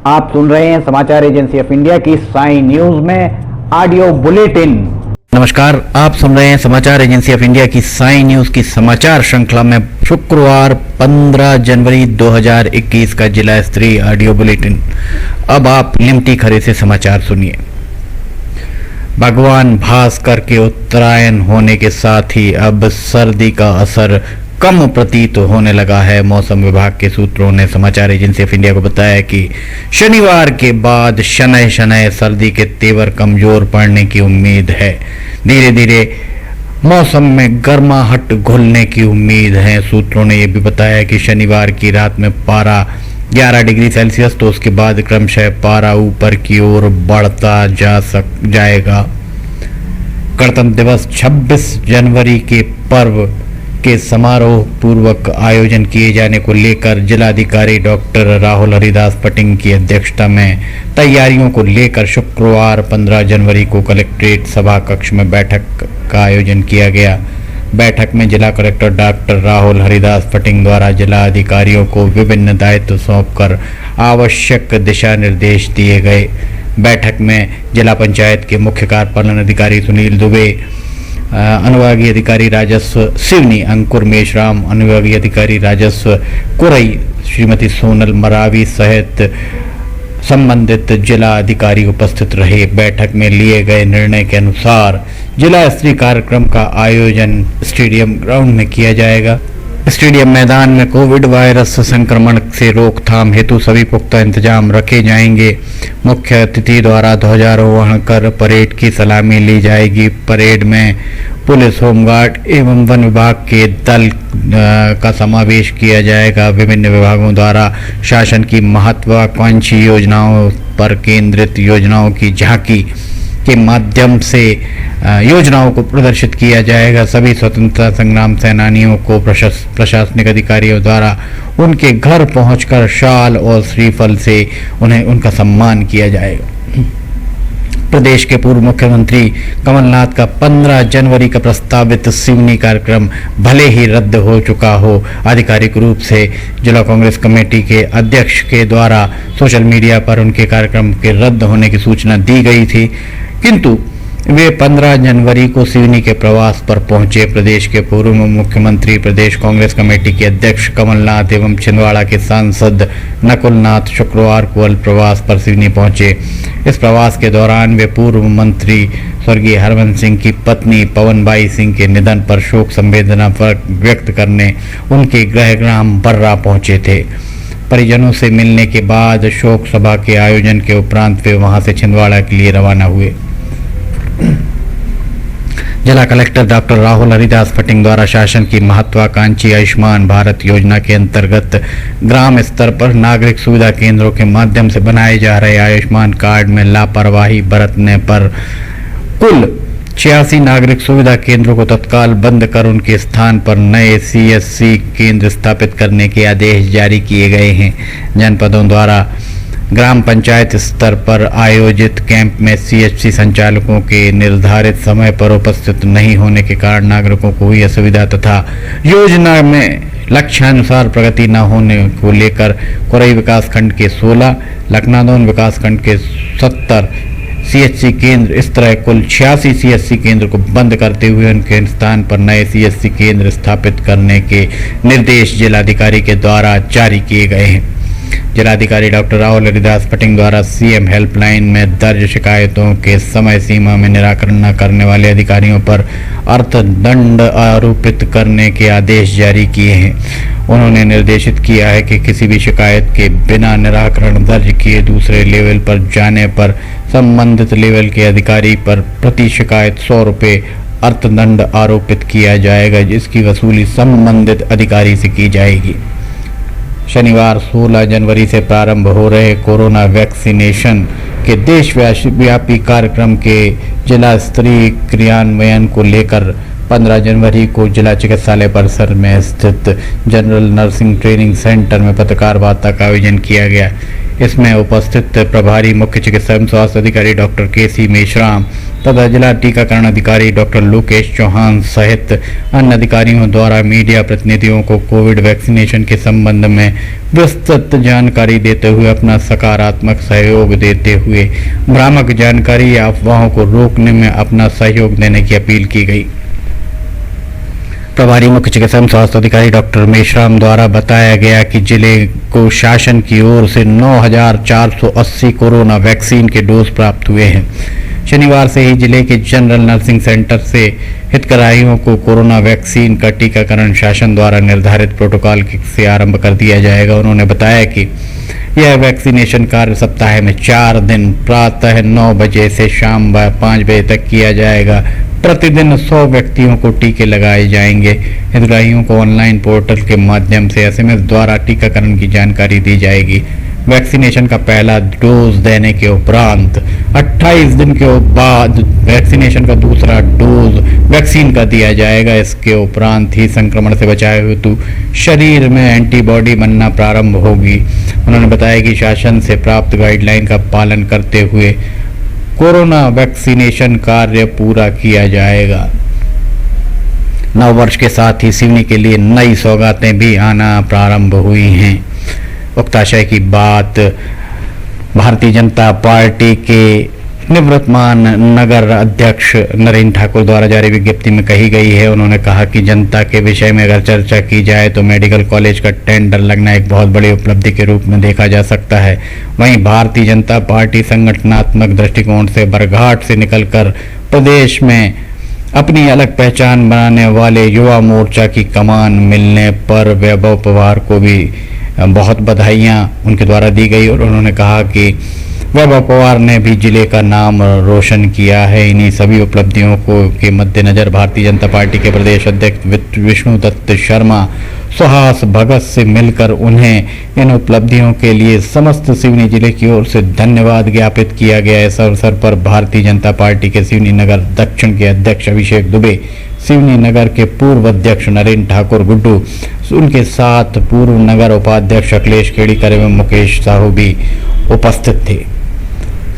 आप सुन रहे हैं समाचार एजेंसी ऑफ इंडिया की साई न्यूज में ऑडियो बुलेटिन। नमस्कार, आप सुन रहे हैं समाचार एजेंसी ऑफ इंडिया की साई न्यूज की समाचार श्रृंखला में शुक्रवार 15 जनवरी 2021 का जिला स्तरीय ऑडियो बुलेटिन। अब आप लिमटी खरे से समाचार सुनिए। भगवान भास्कर के उत्तरायण होने के साथ ही अब सर्दी का असर कम प्रतीत होने लगा है। मौसम विभाग के सूत्रों ने समाचार एजेंसी ऑफ इंडिया को बताया कि शनिवार के बाद शनय शनय सर्दी के तेवर कमजोर पड़ने की उम्मीद है। धीरे धीरे मौसम में गर्माहट घुलने की उम्मीद है। सूत्रों ने यह भी बताया कि शनिवार की रात में पारा 11 डिग्री सेल्सियस तो उसके बाद क्रमशः पारा ऊपर की ओर बढ़ता जाएगा। गणतंत्र दिवस 26 जनवरी के पर्व के समारोह पूर्वक आयोजन किए जाने को लेकर जिलाधिकारी डॉक्टर राहुल हरिदास पटिंग की अध्यक्षता में तैयारियों को लेकर शुक्रवार 15 जनवरी को कलेक्ट्रेट सभा कक्ष में बैठक का आयोजन किया गया। बैठक में जिला collector doctor Rahul Haridas putting द्वारा जिला अधिकारियों को विभिन्न दायित्व सौंपकर आवश्यक दिशा निर्देश दिए गए। बैठक में जिला पंचायत के मुख्य कार्यपालन अधिकारी सुनील दुबे, अनुविभागीय अधिकारी राजस्व सिवनी अंकुर मेश्राम, अनुविभागीय अधिकारी राजस्व कुरई श्रीमती सोनल मरावी सहित संबंधित जिला अधिकारी उपस्थित रहे। बैठक में लिए गए निर्णय के अनुसार जिला स्तरीय कार्यक्रम का आयोजन स्टेडियम ग्राउंड में किया जाएगा। स्टेडियम मैदान में कोविड वायरस संक्रमण से रोकथाम हेतु सभी पुख्ता इंतजाम रखे जाएंगे। मुख्य अतिथि द्वारा ध्वजारोहण कर परेड की सलामी ली जाएगी। परेड में पुलिस, होमगार्ड एवं वन विभाग के दल का समावेश किया जाएगा। विभिन्न विभागों द्वारा शासन की महत्वाकांक्षी योजनाओं पर केंद्रित योजनाओं की झांकी के माध्यम से योजनाओं को प्रदर्शित किया जाएगा। सभी स्वतंत्रता संग्राम सेनानियों को प्रशासनिक अधिकारियों द्वारा उनके घर पहुंचकर शाल और श्रीफल से उन्हें उनका सम्मान किया जाएगा। प्रदेश के पूर्व मुख्यमंत्री कमलनाथ का 15 जनवरी का प्रस्तावित सिवनी कार्यक्रम भले ही रद्द हो चुका हो, आधिकारिक रूप से जिला कांग्रेस कमेटी के अध्यक्ष के द्वारा सोशल मीडिया पर उनके कार्यक्रम के रद्द होने की सूचना दी गई थी, किंतु वे 15 जनवरी को सिवनी के प्रवास पर पहुंचे। प्रदेश के पूर्व मुख्यमंत्री, प्रदेश कांग्रेस कमेटी के अध्यक्ष कमलनाथ एवं छिंदवाड़ा के सांसद नकुलनाथ शुक्रवार को अल प्रवास पर सिवनी पहुंचे। इस प्रवास के दौरान वे पूर्व मंत्री स्वर्गीय हरवंश सिंह की पत्नी पवनबाई सिंह के निधन पर शोक संवेदना व्यक्त करने उनके गृह ग्राम बर्रा पहुंचे थे। परिजनों से मिलने के बाद शोक सभा के आयोजन के उपरांत वे वहां से छिंदवाड़ा के लिए रवाना हुए। जिला collector doctor Rahul Haridas putting द्वारा शासन की महत्वाकांक्षी आयुष्मान भारत योजना के अंतर्गत ग्राम स्तर पर नागरिक सुविधा केंद्रों के माध्यम से बनाए जा रहे आयुष्मान कार्ड में लापरवाही बरतने पर कुल 86 नागरिक सुविधा केंद्रों को तत्काल बंद कर उनके स्थान पर नए CSC केंद्र स्थापित करने के आदेश जारी किए गए हैं। जनपदों द्वारा ग्राम पंचायत स्तर पर आयोजित कैंप में CHC संचालकों के निर्धारित समय पर उपस्थित नहीं होने के कारण नागरिकों को हुई असुविधा तथा योजना में लक्ष्यानुसार प्रगति न होने को लेकर कोरई विकासखंड के 16, लखनादौन विकासखंड के 70 CHC केंद्र, इस तरह कुल 86 CHC केंद्र को बंद करते हुए उनके स्थान पर नए CHC केंद्र स्थापित करने के निर्देश जिलाधिकारी के द्वारा जारी किए गए हैं। जिलाधिकारी डॉक्टर राहुल हरिदास पटिंग द्वारा CM हेल्पलाइन में दर्ज शिकायतों के समय सीमा में निराकरण न करने वाले अधिकारियों पर अर्थदंड आरोपित करने के आदेश जारी किए हैं। उन्होंने निर्देशित किया है कि किसी भी शिकायत के बिना निराकरण दर्ज किए दूसरे लेवल पर जाने पर संबंधित लेवल के अधिकारी पर प्रति शिकायत 100 रुपये अर्थदंड आरोपित किया जाएगा, जिसकी वसूली संबंधित अधिकारी से की जाएगी। शनिवार 16 जनवरी से प्रारंभ हो रहे कोरोना वैक्सीनेशन के देशव्यापी कार्यक्रम के जिला स्तरीय क्रियान्वयन को लेकर 15 जनवरी को जिला चिकित्सालय परिसर में स्थित जनरल नर्सिंग ट्रेनिंग सेंटर में पत्रकार वार्ता का आयोजन किया गया। इसमें उपस्थित प्रभारी मुख्य चिकित्सा एवं स्वास्थ्य अधिकारी डॉक्टर के.सी. मेश्राम तथा जिला टीकाकरण अधिकारी डॉक्टर लोकेश चौहान सहित अन्य अधिकारियों द्वारा मीडिया प्रतिनिधियों को कोविड वैक्सीनेशन के संबंध में विस्तृत जानकारी देते हुए अपना सकारात्मक सहयोग देते हुए भ्रामक जानकारी या अफवाहों को रोकने में अपना सहयोग देने की अपील की गई। प्रभारी मुख्य चिकित्सा एवं स्वास्थ्य अधिकारी डॉक्टर मेश्राम द्वारा बताया गया कि जिले को शासन की ओर से 9,480 कोरोना वैक्सीन के डोज प्राप्त हुए हैं। शनिवार से ही जिले के जनरल नर्सिंग सेंटर से हितग्राहियों को कोरोना वैक्सीन का टीकाकरण शासन द्वारा निर्धारित प्रोटोकॉल से आरंभ कर दिया जाएगा। उन्होंने बताया कि यह वैक्सीनेशन कार्य सप्ताह में 4 दिन प्रातः 9 बजे से शाम 5 बजे तक किया जाएगा। प्रतिदिन 100 व्यक्तियों को टीके लगाए जाएंगे। हितग्राहियों को ऑनलाइन पोर्टल के माध्यम से SMS द्वारा टीकाकरण की जानकारी दी जाएगी। वैक्सीनेशन का पहला डोज देने के उपरांत 28 दिन के बाद वैक्सीनेशन का दूसरा डोज वैक्सीन का दिया जाएगा। इसके उपरांत ही संक्रमण से बचाव हेतु शरीर में एंटीबॉडी बनना प्रारंभ होगी। उन्होंने बताया कि शासन से प्राप्त गाइडलाइन का पालन करते हुए कोरोना वैक्सीनेशन कार्य पूरा किया जाएगा। नव वर्ष के साथ ही सिवनी के लिए नई सौगातें भी आना प्रारंभ हुई हैं। उक्त आशय की बात भारतीय जनता पार्टी के निवर्तमान नगर अध्यक्ष नरेंद्र ठाकुर द्वारा जारी विज्ञप्ति में कही गई है। उन्होंने कहा कि जनता के विषय में अगर चर्चा की जाए तो मेडिकल कॉलेज का टेंडर लगना एक बहुत बड़ी उपलब्धि के रूप में देखा जा सकता है। वहीं भारतीय जनता पार्टी संगठनात्मक दृष्टिकोण से बरघाट से निकलकर प्रदेश में अपनी अलग पहचान बनाने वाले युवा मोर्चा की कमान मिलने पर वैभव पवार को भी बहुत बधाइयां उनके द्वारा दी गई और उन्होंने कहा कि वैभव पवार ने भी जिले का नाम रोशन किया है। इन्हीं सभी उपलब्धियों को के मद्देनजर भारतीय जनता पार्टी के प्रदेश अध्यक्ष विष्णु दत्त शर्मा सुहास भगत से मिलकर उन्हें इन उपलब्धियों के लिए समस्त सिवनी जिले की ओर से धन्यवाद ज्ञापित किया गया। इस अवसर पर भारतीय जनता पार्टी के सिवनी नगर दक्षिण के अध्यक्ष अभिषेक दुबे, सिवनी नगर के पूर्व अध्यक्ष नरेंद्र ठाकुर गुड्डू, उनके साथ पूर्व नगर उपाध्यक्ष अखिलेश खेड़ीकर एवं मुकेश साहू भी उपस्थित थे।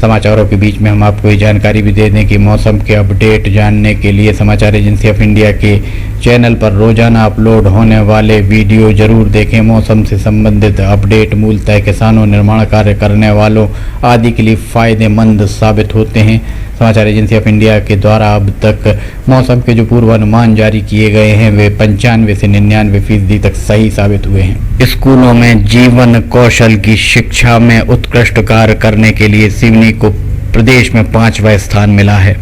समाचारों के बीच में हम आपको ये जानकारी भी दे दें कि मौसम के अपडेट जानने के लिए समाचार एजेंसी ऑफ इंडिया के चैनल पर रोजाना अपलोड होने वाले वीडियो जरूर देखें। मौसम से संबंधित अपडेट मूलतः किसानों, निर्माण कार्य करने वालों आदि के लिए फायदेमंद साबित होते हैं। समाचार एजेंसी ऑफ इंडिया के द्वारा अब तक मौसम के जो पूर्वानुमान जारी किए गए हैं वे 95 से 99% तक सही साबित हुए हैं। स्कूलों में जीवन कौशल की शिक्षा में उत्कृष्ट कार्य करने के लिए सिवनी को प्रदेश में 5वां स्थान मिला है।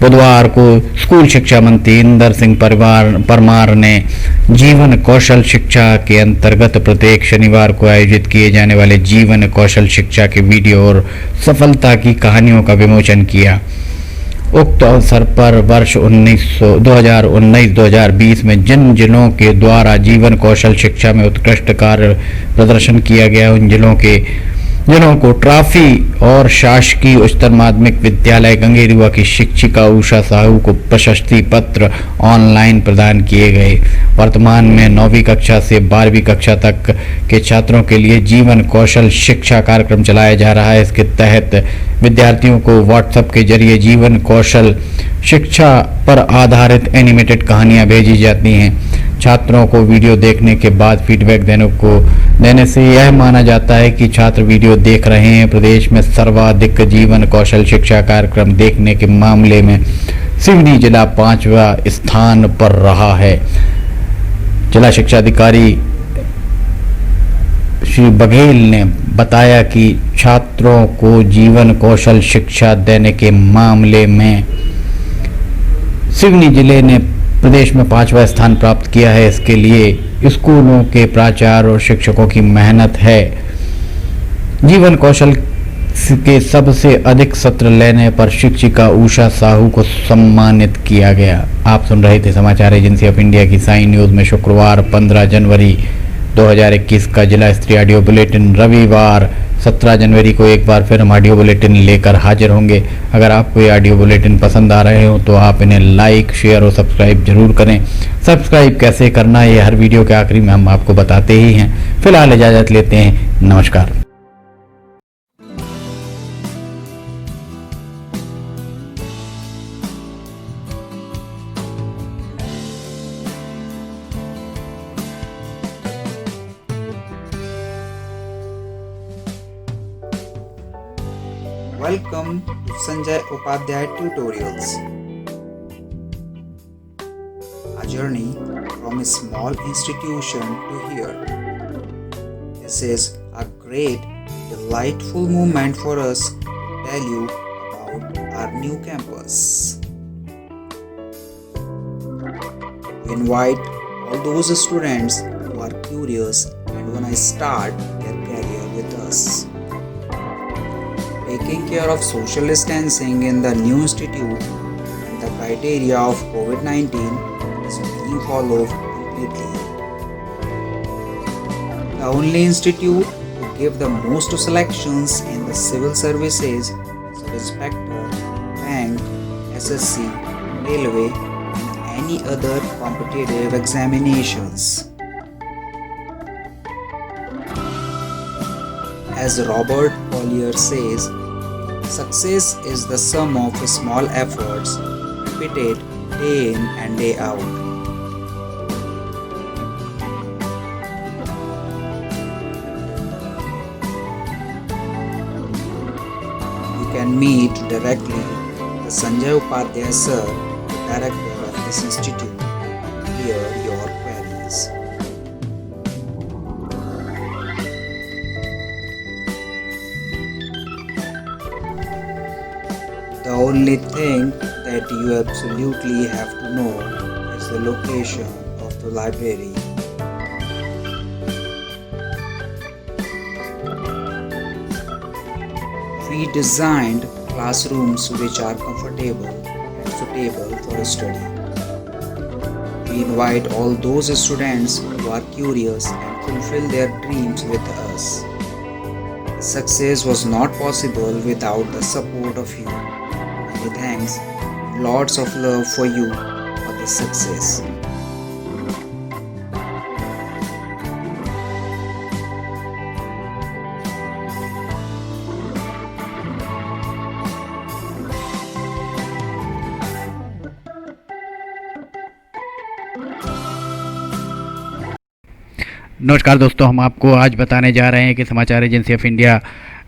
बुधवार को स्कूल शिक्षा मंत्री इंदर सिंह परमार ने जीवन कौशल शिक्षा के अंतर्गत प्रत्येक शनिवार को आयोजित किए जाने वाले जीवन कौशल शिक्षा के वीडियो और सफलता की कहानियों का विमोचन किया। उक्त अवसर पर वर्ष 2019-2020 में जिन जिलों के द्वारा जीवन कौशल शिक्षा में उत्कृष्ट कार्य प्रदर्शन किया गया उन जिलों को ट्रॉफी और शासकीय उच्चतर माध्यमिक विद्यालय गंगेरुआ की शिक्षिका उषा साहू को प्रशस्ति पत्र ऑनलाइन प्रदान किए गए। वर्तमान में 9वीं कक्षा से 12वीं कक्षा तक के छात्रों के लिए जीवन कौशल शिक्षा कार्यक्रम चलाया जा रहा है। इसके तहत विद्यार्थियों को व्हाट्सएप के जरिए जीवन कौशल शिक्षा पर आधारित एनिमेटेड कहानियां भेजी जाती हैं। छात्रों को वीडियो देखने के बाद फीडबैक देने से यह माना जाता है कि छात्र वीडियो देख रहे हैं। प्रदेश में सर्वाधिक जीवन कौशल शिक्षा कार्यक्रम देखने के मामले में सिवनी जिला 5वां स्थान पर रहा है। जिला शिक्षा अधिकारी श्री बघेल ने बताया कि छात्रों को जीवन कौशल शिक्षा देने के मामले में सिवनी जिले ने प्रदेश में 5वां स्थान प्राप्त किया है। इसके लिए स्कूलों के प्राचार्य और शिक्षकों की मेहनत है। जीवन कौशल के सबसे अधिक सत्र लेने पर शिक्षिका उषा साहू को सम्मानित किया गया। आप सुन रहे थे समाचार एजेंसी ऑफ इंडिया की साई न्यूज में शुक्रवार 15 जनवरी 2021 का जिला स्तरीय ऑडियो बुलेटिन। रविवार 17 जनवरी को एक बार फिर हम ऑडियो बुलेटिन लेकर हाजिर होंगे। अगर आपको ये ऑडियो बुलेटिन पसंद आ रहे हो तो आप इन्हें लाइक, शेयर और सब्सक्राइब जरूर करें। सब्सक्राइब कैसे करना है ये हर वीडियो के आखिरी में हम आपको बताते ही हैं। फिलहाल इजाजत लेते हैं। नमस्कार। Welcome to Sanjay Upadhyay Tutorials. A journey from a small institution to here. This is a great, delightful moment for us to tell you about our new campus. We invite all those students who are curious and want to start their career with us. Taking care of social distancing in the new institute and the criteria of COVID-19 is being followed completely. The only institute to give the most selections in the civil services, inspector, bank, SSC, railway, and any other competitive examinations. As Robert Collier says, success is the sum of small efforts repeated day in and day out. You can meet directly the Sanjay Upadhyay sir, the director of this institute, and clear your queries. The only thing that you absolutely have to know is the location of the library. We designed classrooms which are comfortable and suitable for study. We invite all those students who are curious and fulfill their dreams with us. Success was not possible without the support of you. Many thanks, lots of love for you for this success. नमस्कार दोस्तों, हम आपको आज बताने जा रहे हैं कि समाचार एजेंसी ऑफ इंडिया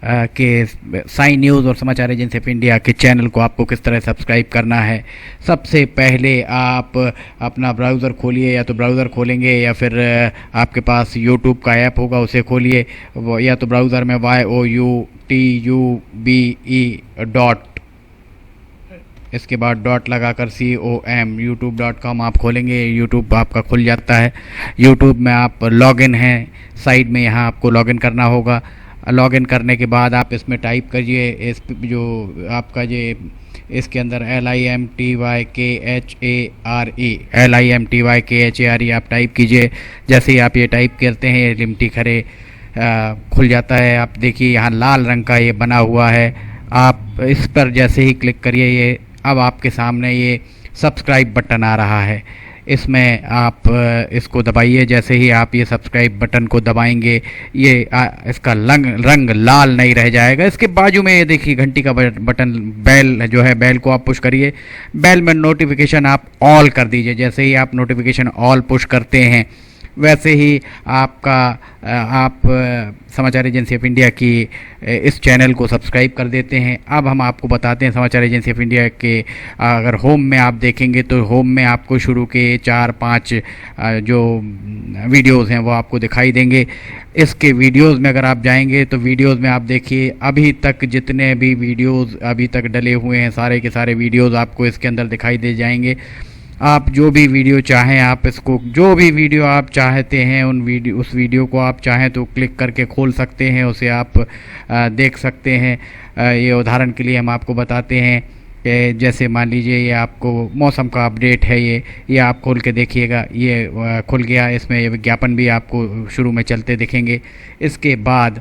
के साई न्यूज़ और समाचार एजेंसी ऑफ इंडिया के चैनल को आपको किस तरह सब्सक्राइब करना है। सबसे पहले आप अपना ब्राउज़र खोलिए, या तो ब्राउज़र खोलेंगे या फिर आपके पास यूट्यूब का ऐप होगा उसे खोलिए, या तो ब्राउज़र में youtube इसके बाद डॉट लगाकर com youtube.com आप खोलेंगे। यूट्यूब आपका खुल जाता है। यूट्यूब में आप लॉगिन हैं, साइड में यहाँ आपको लॉगिन करना होगा। लॉगिन करने के बाद आप इसमें टाइप करिए, इस जो आपका ये इसके अंदर LIMTYKHARE आप टाइप कीजिए। जैसे ही आप ये टाइप करते हैं, लिमटी खरे खुल जाता है। आप देखिए यहाँ लाल रंग का ये बना हुआ है, आप इस पर जैसे ही क्लिक करिए, ये अब आपके सामने ये सब्सक्राइब बटन आ रहा है। इसमें आप इसको दबाइए। जैसे ही आप ये सब्सक्राइब बटन को दबाएंगे, ये इसका रंग लाल नहीं रह जाएगा। इसके बाजू में ये देखिए घंटी का बटन, बेल जो है, बेल को आप पुश करिए। बेल में नोटिफिकेशन आप ऑल कर दीजिए। जैसे ही आप नोटिफिकेशन ऑल पुश करते हैं, वैसे ही आप समाचार एजेंसी ऑफ इंडिया की इस चैनल को सब्सक्राइब कर देते हैं। अब हम आपको बताते हैं समाचार एजेंसी ऑफ इंडिया के अगर होम में आप देखेंगे तो होम में आपको शुरू के 4-5 जो वीडियोज़ हैं वो आपको दिखाई देंगे। इसके वीडियोज़ में अगर आप जाएंगे तो वीडियोज़ में आप देखिए अभी तक जितने भी वीडियोज़ अभी तक डले हुए हैं, सारे के सारे वीडियोज़ आपको इसके अंदर दिखाई दे जाएंगे। आप जो भी वीडियो चाहें, आप इसको जो भी वीडियो आप चाहते हैं उस वीडियो को आप चाहें तो क्लिक करके खोल सकते हैं, उसे आप देख सकते हैं। ये उदाहरण के लिए हम आपको बताते हैं कि जैसे मान लीजिए ये आपको मौसम का अपडेट है, ये आप खोल के देखिएगा, ये खुल गया। इसमें ये विज्ञापन भी आपको शुरू में चलते दिखेंगे। इसके बाद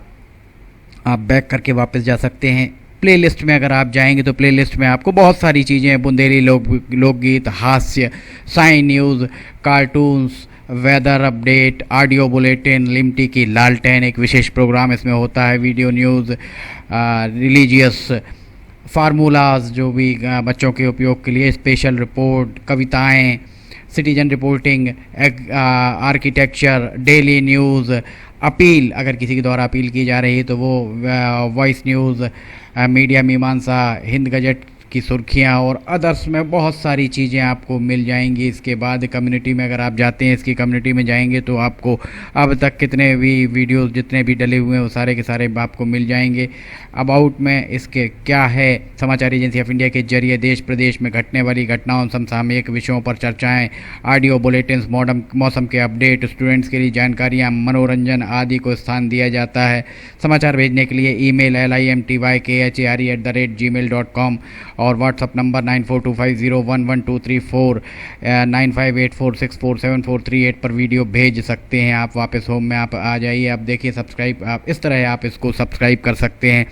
आप बैक करके वापस जा सकते हैं। प्लेलिस्ट में अगर आप जाएंगे तो प्लेलिस्ट में आपको बहुत सारी चीज़ें, बुंदेली लोकगीत, हास्य, Sai news, cartoons, weather update, audio bulletin, Limti की लालटेन एक विशेष प्रोग्राम इसमें होता है, वीडियो न्यूज़, रिलीजियस फार्मूलाज जो भी बच्चों के उपयोग के लिए, स्पेशल रिपोर्ट, कविताएं, citizen reporting, architecture, daily news, appeal अगर किसी के द्वारा अपील की जा रही है तो वो वॉइस न्यूज़, मीडिया मीमांसा, हिंद गजट की सुर्खियां और अदर्स में बहुत सारी चीज़ें आपको मिल जाएंगी। इसके बाद कम्युनिटी में अगर आप जाते हैं, इसकी कम्युनिटी में जाएंगे तो आपको अब तक कितने भी वीडियोस जितने भी डले हुए हैं वो सारे के सारे आपको मिल जाएंगे। अबाउट में इसके क्या है, समाचार एजेंसी ऑफ इंडिया के जरिए देश प्रदेश में घटने वाली घटनाओं, समसामयिक विषयों पर चर्चाएं, ऑडियो बुलेटिन्स, मौसम के अपडेट, स्टूडेंट्स के लिए जानकारियां, मनोरंजन आदि को स्थान दिया जाता है। समाचार भेजने के लिए ईमेल limtykhare@gmail.com और व्हाट्सअप नंबर 9425011234 9584647438 पर वीडियो भेज सकते हैं। आप वापस होम में आप आ जाइए। आप देखिए सब्सक्राइब, आप इस तरह आप इसको सब्सक्राइब कर सकते हैं।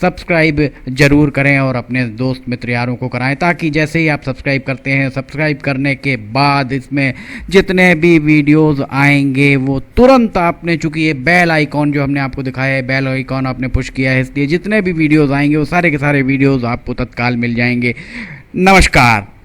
सब्सक्राइब ज़रूर करें और अपने दोस्त मित्र यारों को कराएं, ताकि जैसे ही आप सब्सक्राइब करते हैं, सब्सक्राइब करने के बाद इसमें जितने भी वीडियोस आएंगे वो तुरंत आपने, चूँकि ये बेल आइकॉन जो हमने आपको दिखाया है, बेल आइकॉन आपने पुश किया है, इसलिए जितने भी वीडियोस आएंगे वो सारे के सारे वीडियोस आपको तत्काल मिल जाएंगे। नमस्कार।